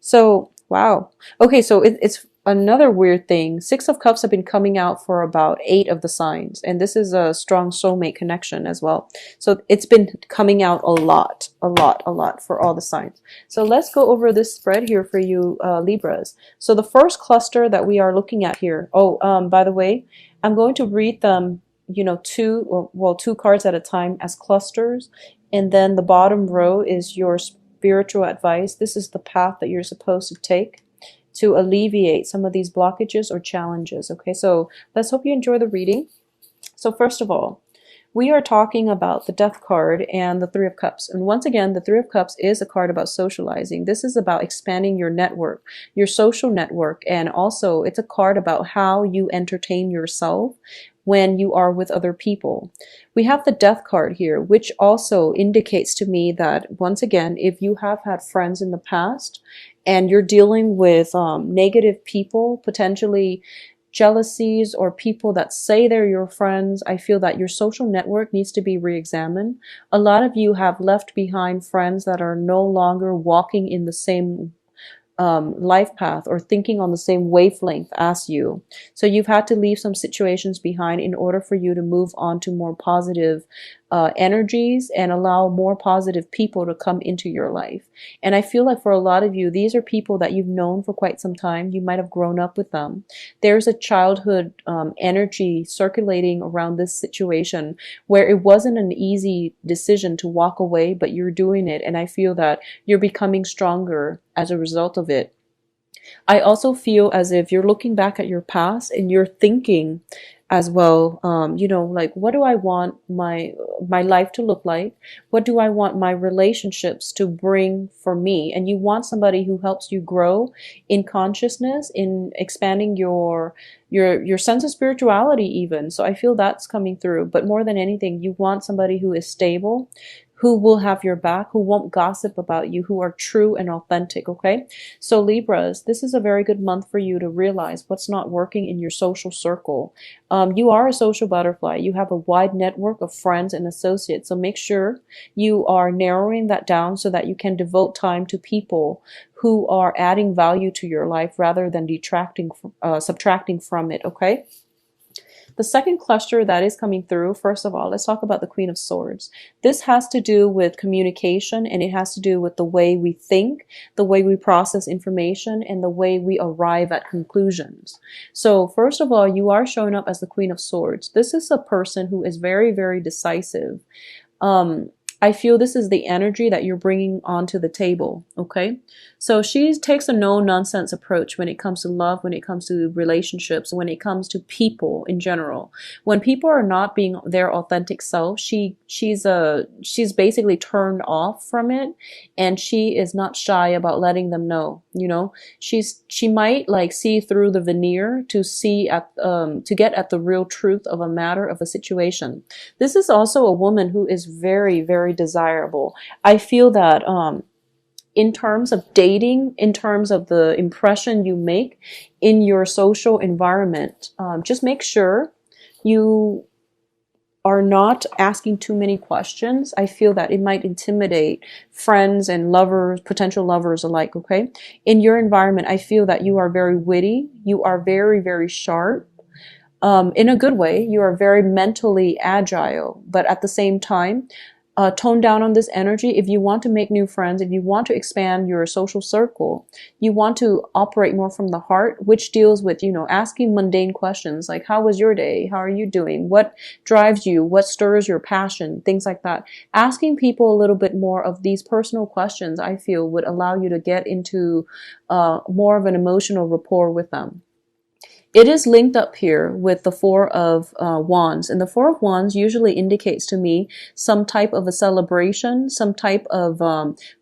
So, wow. Okay, so it's another weird thing. Six of Cups have been coming out for about eight of the signs, and this is a strong soulmate connection as well. So it's been coming out a lot, a lot, a lot for all the signs. So let's go over this spread here for you, Libras. So the first cluster that we are looking at here. Oh, by the way, I'm going to read them, two cards at a time as clusters, and then the bottom row is your spiritual advice. This is the path that you're supposed to take to alleviate some of these blockages or challenges. Okay, so let's hope you enjoy the reading. So first of all, we are talking about the Death card and the Three of Cups. And once again, the Three of Cups is a card about socializing. This is about expanding your network, your social network, and also it's a card about how you entertain yourself when you are with other people. We have the Death card here, which also indicates to me that, once again, if you have had friends in the past and you're dealing with negative people, potentially jealousies or people that say they're your friends, I feel that your social network needs to be re-examined. A lot of you have left behind friends that are no longer walking in the same life path or thinking on the same wavelength as you. So you've had to leave some situations behind in order for you to move on to more positive energies and allow more positive people to come into your life. And I feel like for a lot of you, these are people that you've known for quite some time. You might have grown up with them. There's a childhood energy circulating around this situation where it wasn't an easy decision to walk away, but you're doing it. And I feel that you're becoming stronger as a result of it. I also feel as if you're looking back at your past and you're thinking as well, like, what do I want my life to look like? What do I want my relationships to bring for me? And you want somebody who helps you grow in consciousness, in expanding your sense of spirituality even. So I feel that's coming through. But more than anything, you want somebody who is stable, who will have your back, who won't gossip about you, who are true and authentic, okay? So Libras, this is a very good month for you to realize what's not working in your social circle. You are a social butterfly. You have a wide network of friends and associates. So make sure you are narrowing that down so that you can devote time to people who are adding value to your life rather than subtracting from it, okay? The second cluster that is coming through, first of all, let's talk about the Queen of Swords. This has to do with communication, and it has to do with the way we think, the way we process information, and the way we arrive at conclusions. So first of all, you are showing up as the Queen of Swords. This is a person who is very, very decisive. I feel this is the energy that you're bringing onto the table, okay? So she takes a no-nonsense approach when it comes to love, when it comes to relationships, when it comes to people in general. When people are not being their authentic self, she's basically turned off from it, and she is not shy about letting them know, she might like see through the veneer to see to get at the real truth of a matter, of a situation. This is also a woman who is very, very desirable. I feel that in terms of dating, in terms of the impression you make in your social environment, just make sure you are not asking too many questions. I feel that it might intimidate friends and lovers, potential lovers alike, okay? In your environment, I feel that you are very witty. You are very, very sharp. In a good way, you are very mentally agile, but at the same time, tone down on this energy. If you want to make new friends, if you want to expand your social circle, you want to operate more from the heart, which deals with, asking mundane questions like, how was your day? How are you doing? What drives you? What stirs your passion? Things like that. Asking people a little bit more of these personal questions, I feel, would allow you to get into more of an emotional rapport with them. It is linked up here with the Four of Wands. And the Four of Wands usually indicates to me some type of a celebration, some type of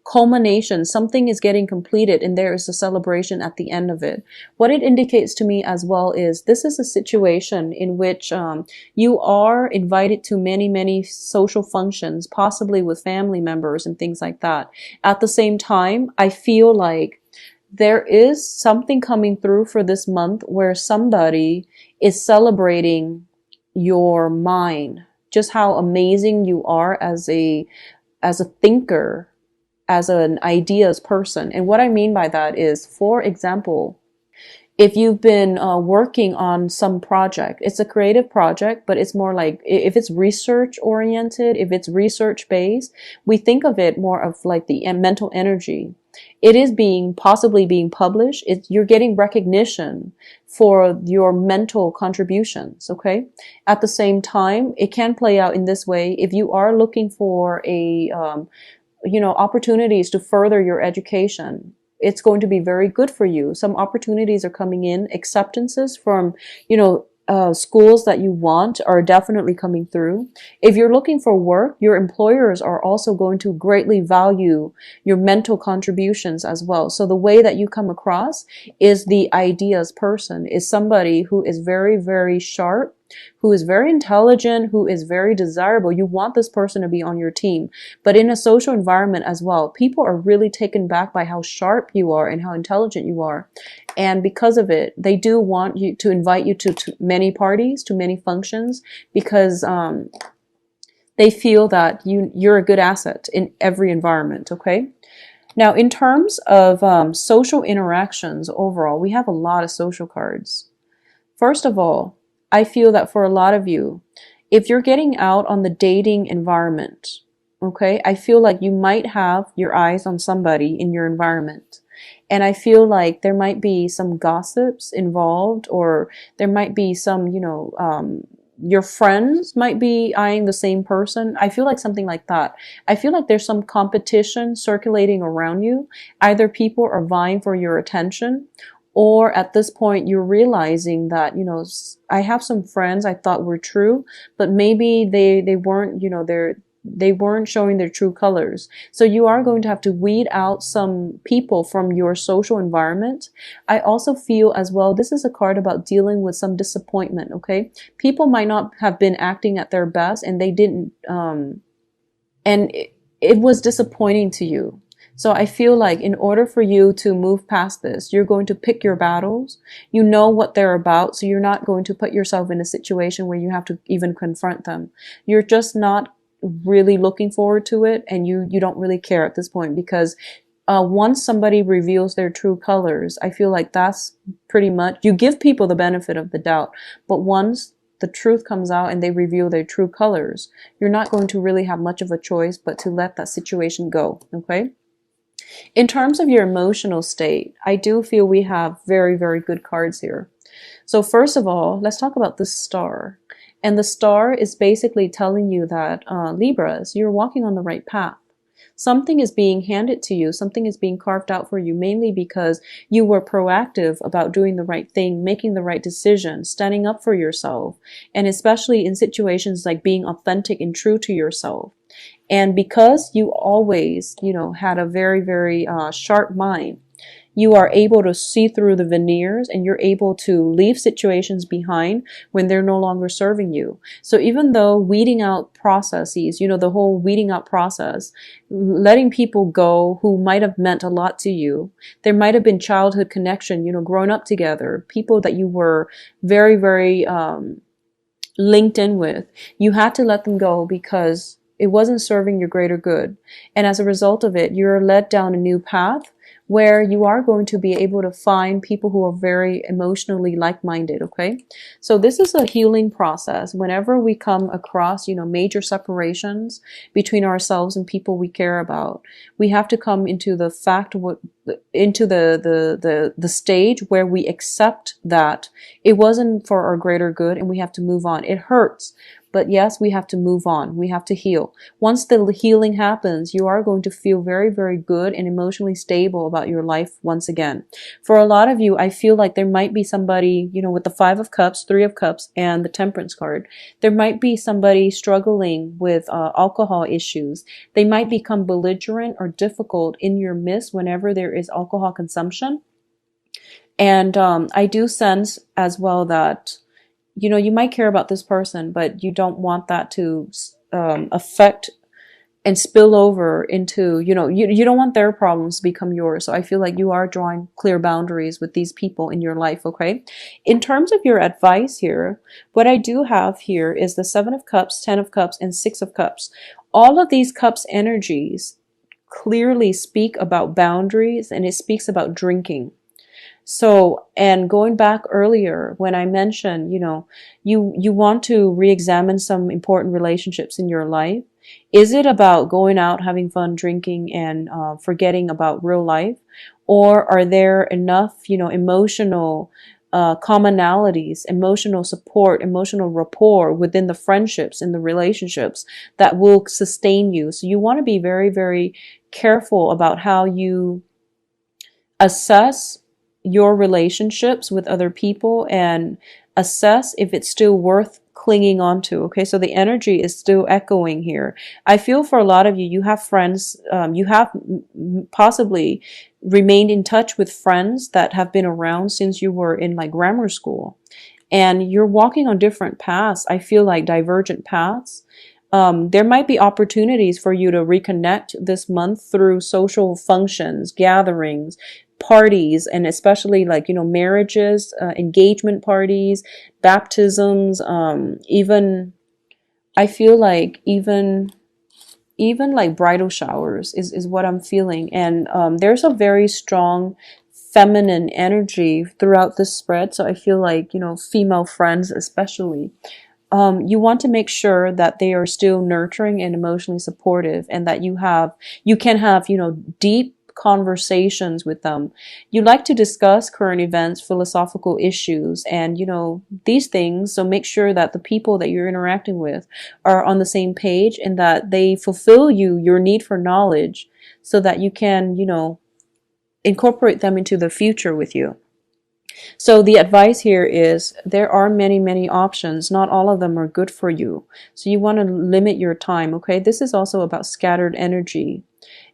culmination. Something is getting completed and there is a celebration at the end of it. What it indicates to me as well is this is a situation in which you are invited to many, many social functions, possibly with family members and things like that. At the same time, I feel like there is something coming through for this month where somebody is celebrating your mind, just how amazing you are as a thinker, as an ideas person. And what I mean by that is, for example, if you've been working on some project, it's a creative project, but it's more like, if it's research oriented, if it's research based, we think of it more of like the mental energy. It is possibly being published. You're getting recognition for your mental contributions. Okay. At the same time, it can play out in this way. If you are looking for opportunities to further your education, it's going to be very good for you. Some opportunities are coming in. Acceptances from, schools that you want are definitely coming through. If you're looking for work, your employers are also going to greatly value your mental contributions as well. So the way that you come across is the ideas person, is somebody who is very, very sharp, who is very intelligent, who is very desirable. You want this person to be on your team. But in a social environment as well, people are really taken back by how sharp you are and how intelligent you are. And because of it, they do want you to invite you to many parties, to many functions, because they feel that you're a good asset in every environment, okay? Now, in terms of social interactions overall, we have a lot of social cards. First of all, I feel that for a lot of you, if you're getting out on the dating environment, okay, I feel like you might have your eyes on somebody in your environment. And I feel like there might be some gossips involved, or there might be some, your friends might be eyeing the same person. I feel like something like that. I feel like there's some competition circulating around you. Either people are vying for your attention, or at this point, you're realizing that, I have some friends I thought were true, but maybe they weren't, they weren't showing their true colors. So you are going to have to weed out some people from your social environment. I also feel as well, this is a card about dealing with some disappointment, okay? People might not have been acting at their best, and they didn't, and it was disappointing to you. So I feel like in order for you to move past this, you're going to pick your battles. You know what they're about, so you're not going to put yourself in a situation where you have to even confront them. You're just not really looking forward to it, and you don't really care at this point, because once somebody reveals their true colors, I feel like that's pretty much, you give people the benefit of the doubt, but once the truth comes out and they reveal their true colors, you're not going to really have much of a choice but to let that situation go, okay? In terms of your emotional state, I do feel we have very, very good cards here. So first of all, let's talk about the star. And the star is basically telling you that, Libras, you're walking on the right path. Something is being handed to you. Something is being carved out for you, mainly because you were proactive about doing the right thing, making the right decision, standing up for yourself, and especially in situations like being authentic and true to yourself. And because you always, had a very, very sharp mind, you are able to see through the veneers, and you're able to leave situations behind when they're no longer serving you. So even though weeding out processes, the whole weeding out process, letting people go who might have meant a lot to you, there might have been childhood connection, growing up together, people that you were very, very linked in with, you had to let them go because it wasn't serving your greater good. And as a result of it, you're led down a new path where you are going to be able to find people who are very emotionally like-minded, okay? So this is a healing process. Whenever we come across, major separations between ourselves and people we care about, we have to come into the stage where we accept that it wasn't for our greater good, and we have to move on. It hurts. But yes, we have to move on. We have to heal. Once the healing happens, you are going to feel very, very good and emotionally stable about your life once again. For a lot of you, I feel like there might be somebody, with the 5 of Cups, 3 of Cups, and the Temperance card. There might be somebody struggling with alcohol issues. They might become belligerent or difficult in your midst whenever there is alcohol consumption. And I do sense as well that you might care about this person, but you don't want that to affect and spill over into, you don't want their problems to become yours. So I feel like you are drawing clear boundaries with these people in your life, okay? In terms of your advice here, what I do have here is the 7 of Cups, 10 of Cups, and 6 of Cups. All of these Cups energies clearly speak about boundaries, and it speaks about drinking. So, and going back earlier when I mentioned, you want to re-examine some important relationships in your life. Is it about going out, having fun, drinking, and forgetting about real life? Or are there enough, emotional commonalities, emotional support, emotional rapport within the friendships and the relationships that will sustain you? So you want to be very, very careful about how you assess your relationships with other people and assess if it's still worth clinging on to. Okay, so the energy is still echoing here. I feel for a lot of you, you have friends, you have possibly remained in touch with friends that have been around since you were in like grammar school, and you're walking on different paths. I feel like divergent paths. There might be opportunities for you to reconnect this month through social functions, gatherings, parties, and especially like, marriages, engagement parties, baptisms, even, I feel like even like bridal showers is what I'm feeling. And there's a very strong feminine energy throughout this spread. So I feel like, female friends especially, you want to make sure that they are still nurturing and emotionally supportive, and that you can have, deep conversations with them. You like to discuss current events, philosophical issues, and, these things. So make sure that the people that you're interacting with are on the same page, and that they fulfill your need for knowledge, so that you can, incorporate them into the future with you. So the advice here is there are many, many options. Not all of them are good for you. So you want to limit your time, okay? This is also about scattered energy,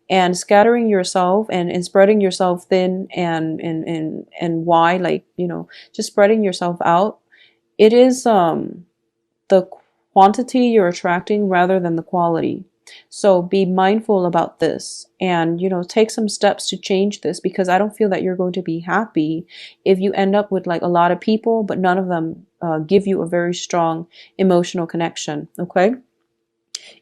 and scattering yourself and spreading yourself thin and wide, like, just spreading yourself out. It is the quantity you're attracting rather than the quality. So be mindful about this, and, take some steps to change this, because I don't feel that you're going to be happy if you end up with like a lot of people, but none of them give you a very strong emotional connection. Okay.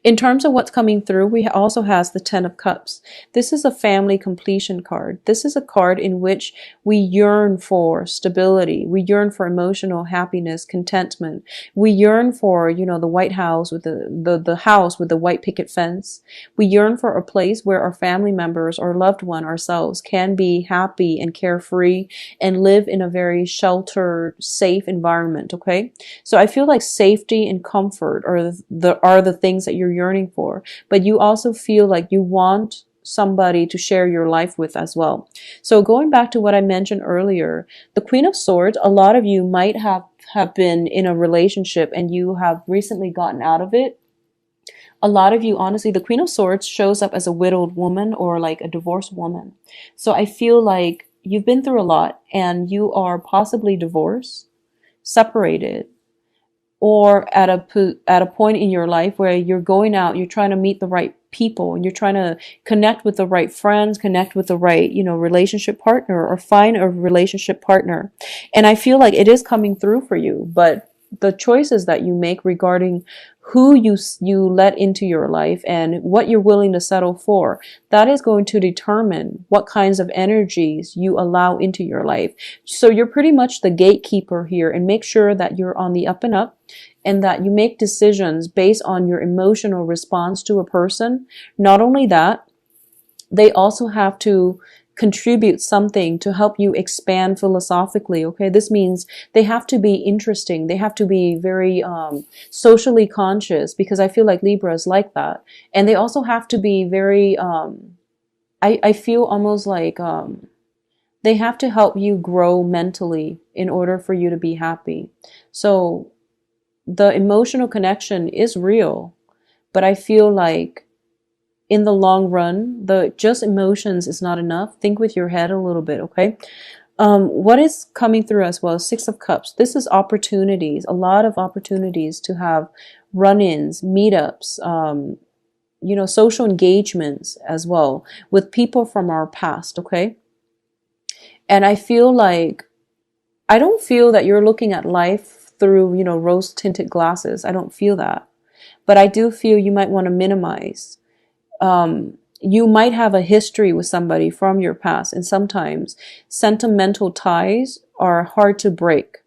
In terms of what's coming through, we also has the Ten of Cups. This is a family completion card. This is a card in which we yearn for stability. We yearn for emotional happiness, contentment. We yearn for, the White House with the house with the white picket fence. We yearn for a place where our family members or loved one, ourselves, can be happy and carefree and live in a very sheltered, safe environment. Okay. So I feel like safety and comfort are the things that you're yearning for, but you also feel like you want somebody to share your life with as well. So going back to what I mentioned earlier, the Queen of Swords, a lot of you might have been in a relationship and you have recently gotten out of it. A lot of you, honestly, the Queen of Swords shows up as a widowed woman or like a divorced woman. So I feel like you've been through a lot and you are possibly divorced, separated, or at a point in your life where you're going out, you're trying to meet the right people, and you're trying to connect with the right friends, connect with the right, relationship partner, or find a relationship partner. And I feel like it is coming through for you, but the choices that you make regarding who you let into your life and what you're willing to settle for, that is going to determine what kinds of energies you allow into your life. So you're pretty much the gatekeeper here, and make sure that you're on the up and up, and that you make decisions based on your emotional response to a person. Not only that, they also have to contribute something to help you expand philosophically. Okay, this means they have to be interesting. They have to be very socially conscious, because I feel like Libra is like that. And they also have to be very, I feel almost like they have to help you grow mentally in order for you to be happy. So the emotional connection is real, but I feel like in the long run, the just emotions is not enough. Think with your head a little bit, okay? What is coming through as well? Six of Cups. This is opportunities, a lot of opportunities to have run-ins, meetups, social engagements as well with people from our past, okay? And I feel like, I don't feel that you're looking at life through, rose-tinted glasses. I don't feel that. But I do feel you might want to minimize you might have a history with somebody from your past, and sometimes sentimental ties are hard to break.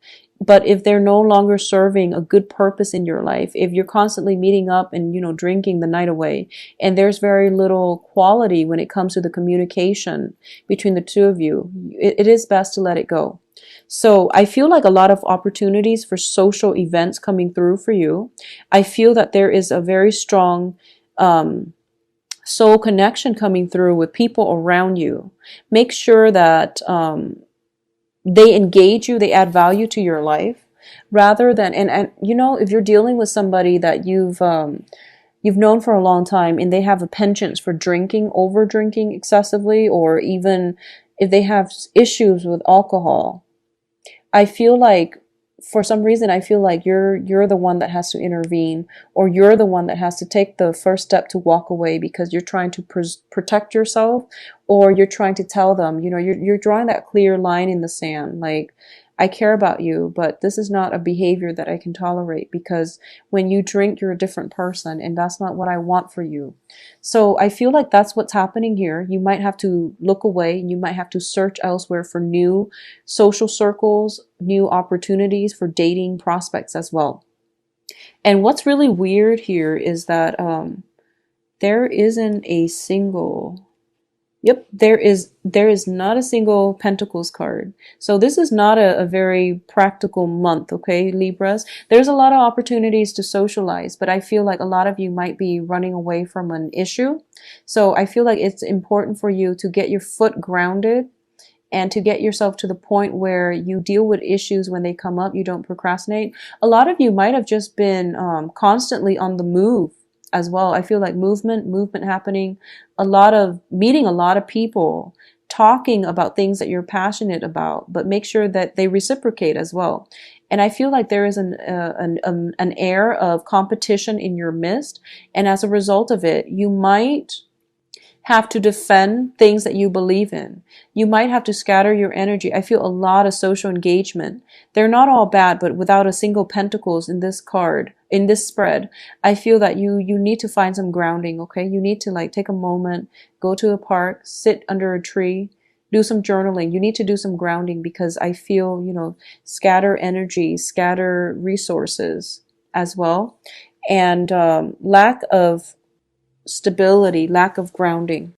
But if they're no longer serving a good purpose in your life, if you're constantly meeting up and, drinking the night away, and there's very little quality when it comes to the communication between the two of you, it is best to let it go. So I feel like a lot of opportunities for social events coming through for you. I feel that there is a very strong soul connection coming through with people around you. Make sure that they engage you, they add value to your life, rather than, and if you're dealing with somebody that you've known for a long time and they have a penchant for drinking, over drinking excessively, or even if they have issues with alcohol, I feel like, for some reason, I feel like you're the one that has to intervene, or you're the one that has to take the first step to walk away, because you're trying to protect yourself, or you're trying to tell them, you're drawing that clear line in the sand. Like, I care about you, but this is not a behavior that I can tolerate, because when you drink, you're a different person, and that's not what I want for you. So I feel like that's what's happening here. You might have to look away, and you might have to search elsewhere for new social circles, new opportunities for dating prospects as well. And what's really weird here is that there isn't a single. Yep, there is not a single Pentacles card. So this is not a very practical month, okay, Libras? There's a lot of opportunities to socialize, but I feel like a lot of you might be running away from an issue. So I feel like it's important for you to get your foot grounded and to get yourself to the point where you deal with issues when they come up. You don't procrastinate. A lot of you might have just been constantly on the move as well. I feel like movement happening, a lot of meeting a lot of people, talking about things that you're passionate about, but make sure that they reciprocate as well. And I feel like there is an air of competition in your midst, and as a result of it, you might have to defend things that you believe in. You might have to scatter your energy. I feel a lot of social engagement. They're not all bad, but without a single pentacles in this card, in this spread, I feel that you need to find some grounding, okay? You need to like take a moment, go to a park, sit under a tree, do some journaling. You need to do some grounding, because I feel, scatter energy, scatter resources as well. And lack of stability, lack of grounding.